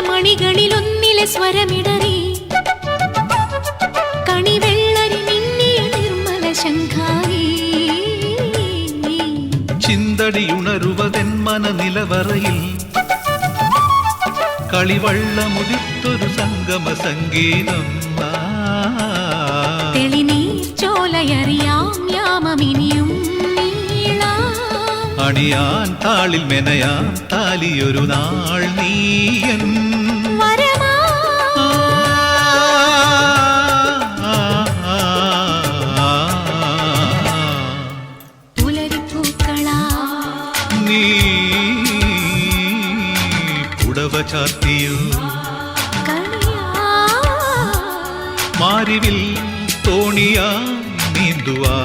മണികളിലൊന്നിലെ സ്വരമിടറി കണിവെള്ളരി മിന്നിയ നിർമ്മല ശംഖാരി ചിന്തടിയുണരുവതെന്മന നിലവറയിൽ കളിവള്ളമുദിത്തൊരു സംഗമ സംഗീതം തെളിനീർ ചോലയറിയാം യാമമിനിയും അണിയാൻ താളിൽ മെനയാൻ താലിയൊരു നാൾ നീയൻ നീ പുടവ ചാർത്തിയോ മാരിവിൽ തോണിയാ നീന്തുവാ